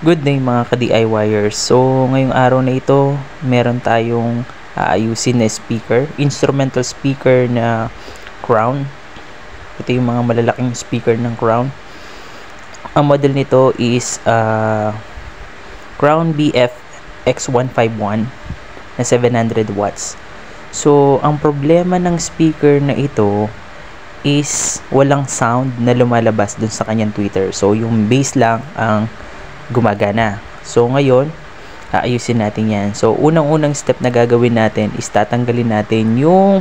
Good day mga ka-DIYers. So, ngayong araw na ito, meron tayong aayusin na speaker, instrumental speaker na Crown. Ito yung mga malalaking speaker ng Crown. Ang model nito is Crown BF X151 na 700 watts. So, ang problema ng speaker na ito is walang sound na lumalabas dun sa kanyang tweeter. So, yung bass lang ang gumagana. So ngayon, aayusin natin yan. So unang-unang step na gagawin natin is tatanggalin natin yung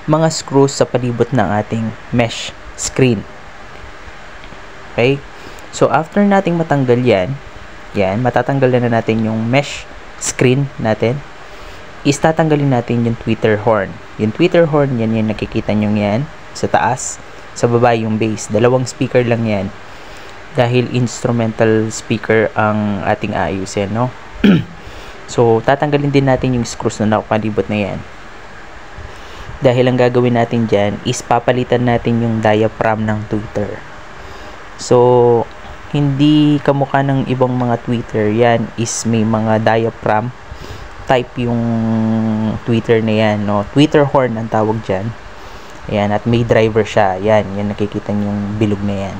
mga screws sa palibot ng ating mesh screen. Okay? So after nating matanggal yan, matatanggal na natin yung mesh screen natin, is tatanggalin natin yung tweeter horn. Yung tweeter horn, yan yung nakikita nyo yan sa taas, sa baba yung bass. Dalawang speaker lang yan. Dahil instrumental speaker ang ating aayusin, no? So, tatanggalin din natin yung screws na nakapalibot na yan. Dahil ang gagawin natin dyan is papalitan natin yung diaphragm ng tweeter. So, hindi kamukha ng ibang mga tweeter. Yan is may mga diaphragm type yung tweeter na yan, no? Tweeter horn ang tawag dyan. Ayan, at may driver siya. Yan nakikita yung bilog na yan.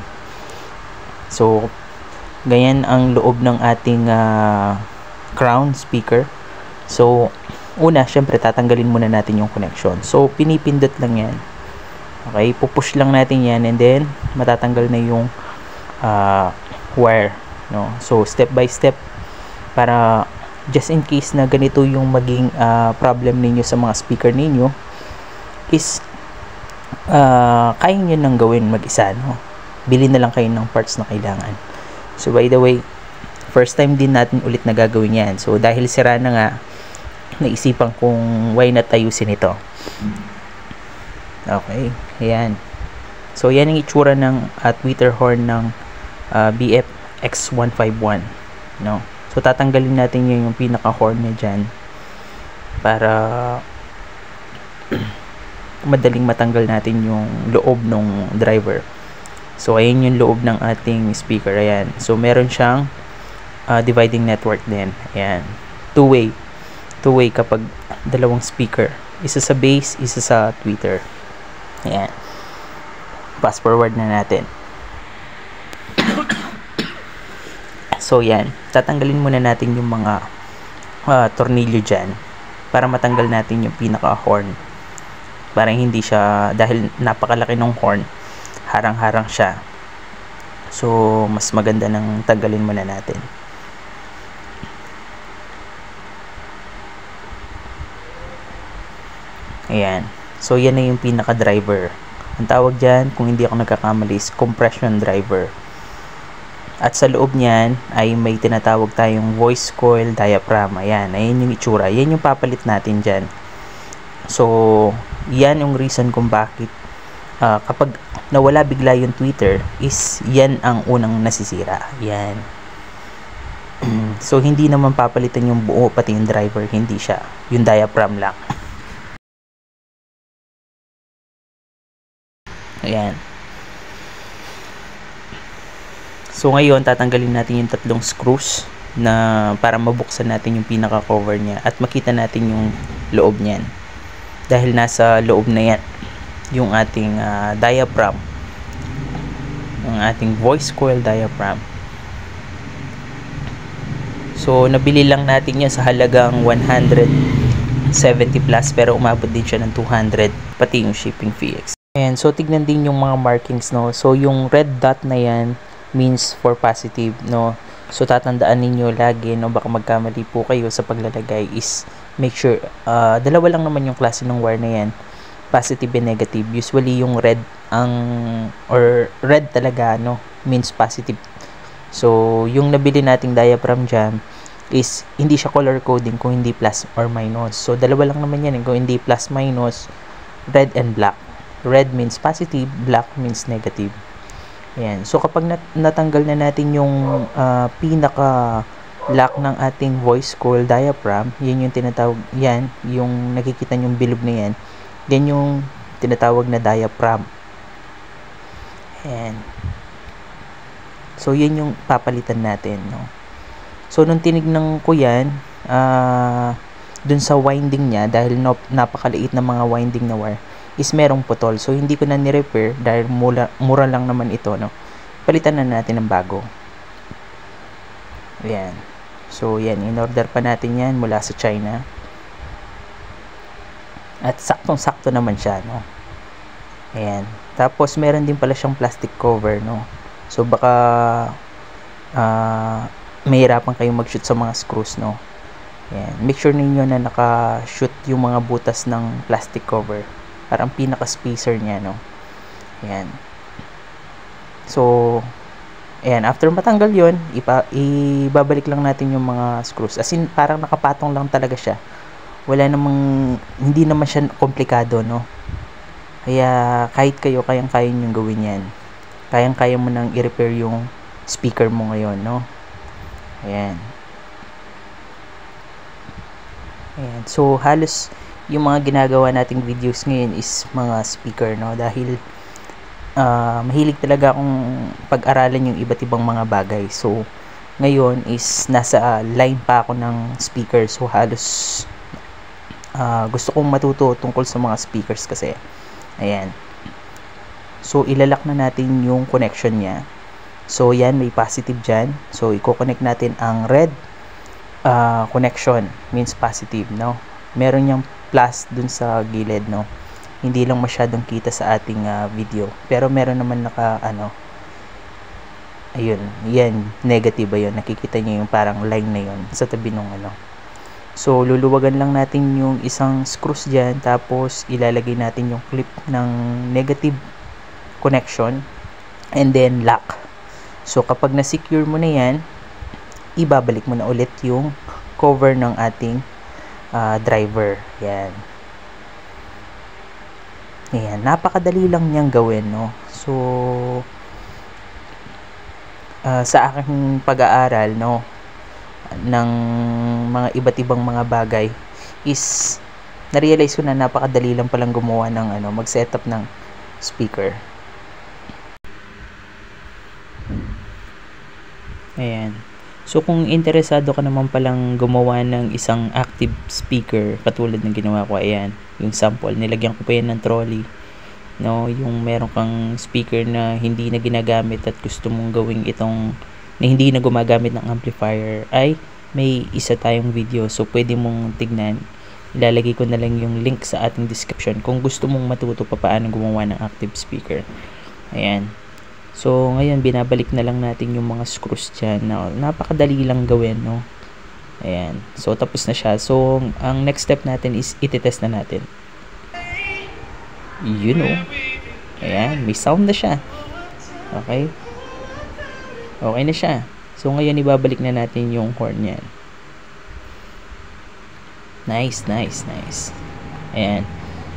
So, ganyan ang loob ng ating Crown speaker. So, una, syempre, tatanggalin muna natin yung connection. So, pinipindot lang yan. Okay, pupush lang natin yan and then, matatanggal na yung wire. No? So, step by step, para just in case na ganito yung maging problem ninyo sa mga speaker ninyo, is kaya nyo nang gawin mag-isa, no? Bili na lang kayo ng parts na kailangan. So by the way, first time din natin ulit na gagawin yan. So dahil sira na nga, naisipan kong why not ayusin ito. Okay, ayan. So yan ang itsura ng tweeter horn ng BF X151, no? So tatanggalin natin yung pinaka horn niya dyan para madaling matanggal natin yung loob ng driver. So, ayan yung loob ng ating speaker. Ayan. So, meron siyang dividing network din. Ayan. Two-way. Two-way kapag dalawang speaker. Isa sa base, isa sa tweeter. Ayan. Fast forward na natin. So, yan. Tatanggalin muna natin yung mga tornilyo dyan para matanggal natin yung pinaka-horn. Para hindi siya, dahil napakalaki ng horn, harang-harang siya. So, mas maganda nang tanggalin muna natin. Ayan. So, yan na yung pinaka-driver. Ang tawag dyan, kung hindi ako nagkakamali, is compression driver. At sa loob niyan, ay may tinatawag tayong voice coil diaphragm. Ayan. Ayan yung itsura. Yan yung papalit natin dyan. So, yan yung reason kung bakit kapag nawala bigla yung tweeter is yan ang unang nasisira. Yan. So hindi naman papalitan yung buo, pati yung driver, hindi siya. Yung diaphragm lang. Ayan. So ngayon tatanggalin natin yung tatlong screws na para mabuksan natin yung pinaka cover niya at makita natin yung loob niyan. Dahil nasa loob na yan yung ating diaphragm, yung ating voice coil diaphragm. So nabili lang natin yan sa halagang 170 plus, pero umabot din siya ng 200 pati yung shipping fee. And so tignan din yung mga markings, no? So yung red dot na yan means for positive, no? So tatandaan ninyo lagi, no, baka magkamali po kayo sa paglalagay, is make sure dalawa lang naman yung klase ng wire na yan, positive and negative. Usually yung red or red talaga, no, means positive. So yung nabili nating diaphragm dyan is hindi siya color coding kung hindi plus or minus. So dalawa lang naman yan, kung hindi plus minus, red and black. Red means positive, black means negative. Ayan. So kapag natanggal na natin yung pinaka lock ng ating voice coil diaphragm, yan yung tinatawag, yan yung nakikita yung bilog na yan, yan yung tinatawag na diaphragm. Ayan. So, yun yung papalitan natin, no? So, nung tinignan ko yan, dun sa winding niya, dahil napakaliit na mga winding na wire, is merong putol. So, hindi ko na ni-repair dahil mura lang naman ito, no? Palitan na natin ng bago. Ayan. So, yan. In-order pa natin yan mula sa China. At saktong-sakto naman siya, no? Ayan. Tapos, meron din pala siyang plastic cover, no? So, baka mahirapan kayong mag-shoot sa mga screws, no? Ayan. Make sure ninyo na naka-shoot yung mga butas ng plastic cover. Parang pinaka-spacer niya, no? Ayan. So, ayan. After matanggal yon, ibabalik lang natin yung mga screws. As in, parang nakapatong lang talaga siya. Wala namang, hindi naman siya komplikado, no? Kaya, kahit kayo, kayang-kaya nyo gawin yan. Kayang-kaya mo nang i-repair yung speaker mo ngayon, no? Ayan. Ayan. So, halos yung mga ginagawa nating videos ngayon is mga speaker, no? Dahil mahilig talaga akong pag-aralan yung iba't ibang mga bagay. So, ngayon is nasa line pa ako ng speaker. So, halos gusto kong matuto tungkol sa mga speakers kasi. Ayan. So, ilalak na natin yung connection niya. So, yan, may positive dyan. So, i-connect natin ang red connection, means positive, no? Meron yung plus dun sa gilid, no? Hindi lang masyadong kita sa ating video. Pero meron naman ayun, yan, negative ba yun? Nakikita nyo yung parang line na yun sa tabi nung So, luluwagan lang natin yung isang screws dyan, tapos ilalagay natin yung clip ng negative connection, and then lock. So, kapag na-secure mo na yan, ibabalik mo na ulit yung cover ng ating driver. Yan. Ayan. Napakadali lang niyang gawin, no? So, sa aking pag-aaral, no, ng mga iba't ibang mga bagay, is na-realize ko na napakadali lang palang gumawa ng mag-setup ng speaker. Ayan. So, kung interesado ka naman palang gumawa ng isang active speaker, katulad ng ginawa ko, ayan, yung sample, nilagyan ko pa yan ng trolley, no, yung meron kang speaker na hindi na ginagamit at gusto mong gawing itong, na hindi na gumagamit ng amplifier, ay may isa tayong video, so pwede mong tignan. Ilalagay ko na lang yung link sa ating description kung gusto mong matuto pa paano gumawa ng active speaker. Ayan. So, ngayon, binabalik na lang natin yung mga screws dyan. Napakadali lang gawin, no? Ayan. So, tapos na siya. So, ang next step natin is ititest na natin. You know. Ayan. May sound na siya. Okay? Okay na siya. So, ngayon, ibabalik na natin yung horn yan. Nice, nice, nice. Ayan.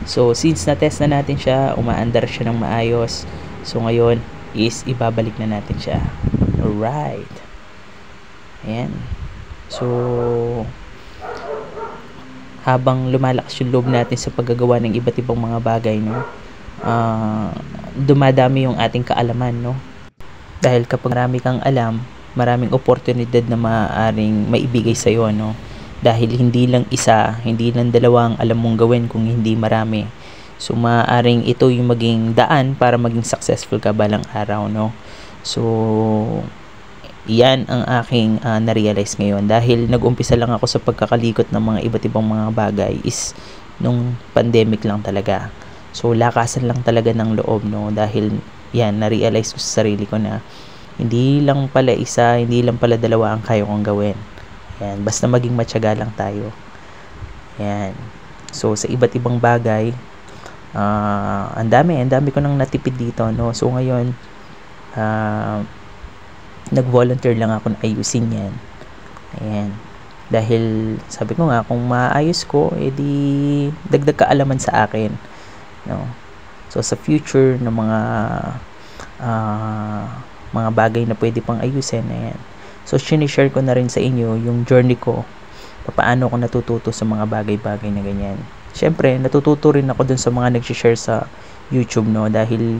So, since na-test na natin siya, umaandar siya ng maayos. So, ngayon, is ibabalik na natin siya. Alright. Ayan. So, habang lumalakas yung loob natin sa paggagawa ng iba't ibang mga bagay, no, dumadami yung ating kaalaman, no? Dahil kapag marami kang alam, maraming oportunidad na maaaring maibigay sa'yo, no? Dahil hindi lang isa, hindi lang dalawang alam mong gawin kung hindi marami. So, maaaring ito yung maging daan para maging successful ka balang araw, no? So, yan ang aking na-realize ngayon. Dahil nag-umpisa lang ako sa pagkakalikot ng mga iba't ibang mga bagay is nung pandemic lang talaga. So, lakasan lang talaga ng loob, no? Dahil, yan, na-realize ko sa sarili ko na hindi lang pala isa, hindi lang pala dalawa ang kaya kong gawin. Yan, basta maging matyaga lang tayo. Yan. So, sa iba't ibang bagay, ang dami ko nang natipid dito, no? So ngayon nag-volunteer lang ako na ayusin yan. Ayan. Dahil sabi ko nga, kung maayos ko, edi dagdag kaalaman sa akin, no? So sa future ng mga bagay na pwede pang ayusin, ayan. So sinishare ko na rin sa inyo yung journey ko, paano ako natututo sa mga bagay-bagay na ganyan. Siyempre, natututo rin ako dun sa mga nag-share sa YouTube, no? Dahil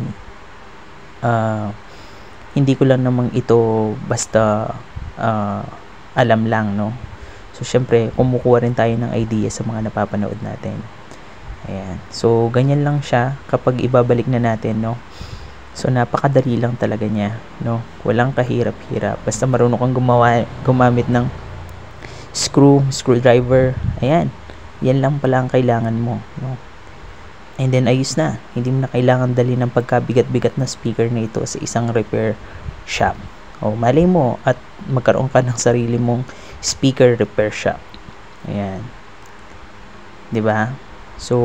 hindi ko lang namang ito basta alam lang, no. So syempre kumukuha rin tayo ng idea sa mga napapanood natin. Ayan. So ganyan lang siya kapag ibabalik na natin, no. So napakadali lang talaga niya, no. Walang kahirap-hirap. Basta marunong kang gumamit ng screwdriver. Ayan. Yan lang pala ang kailangan mo, no. And then ayos na. Hindi mo na kailangan dali ng pagkabigat-bigat na speaker na ito sa isang repair shop. O malay mo at magkaroon ka ng sarili mong speaker repair shop. Ayan. 'Di ba? So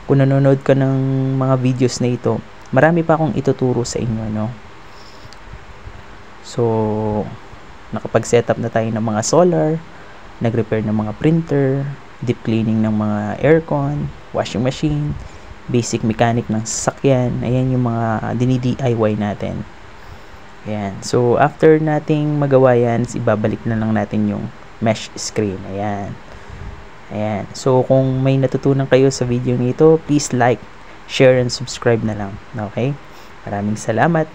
kung nanonood ka ng mga videos na ito, marami pa akong ituturo sa inyo, no. So nakapag-setup na tayo ng mga solar, nag-repair ng mga printer, deep cleaning ng mga aircon, washing machine, basic mechanic ng sasakyan. Ayan yung mga dini-DIY natin. Ayan. So after nating magawa yan, ibabalik na lang natin yung mesh screen. Ayan. Ayan. So kung may natutunan kayo sa video nito, please like, share, and subscribe na lang. Okay? Maraming salamat.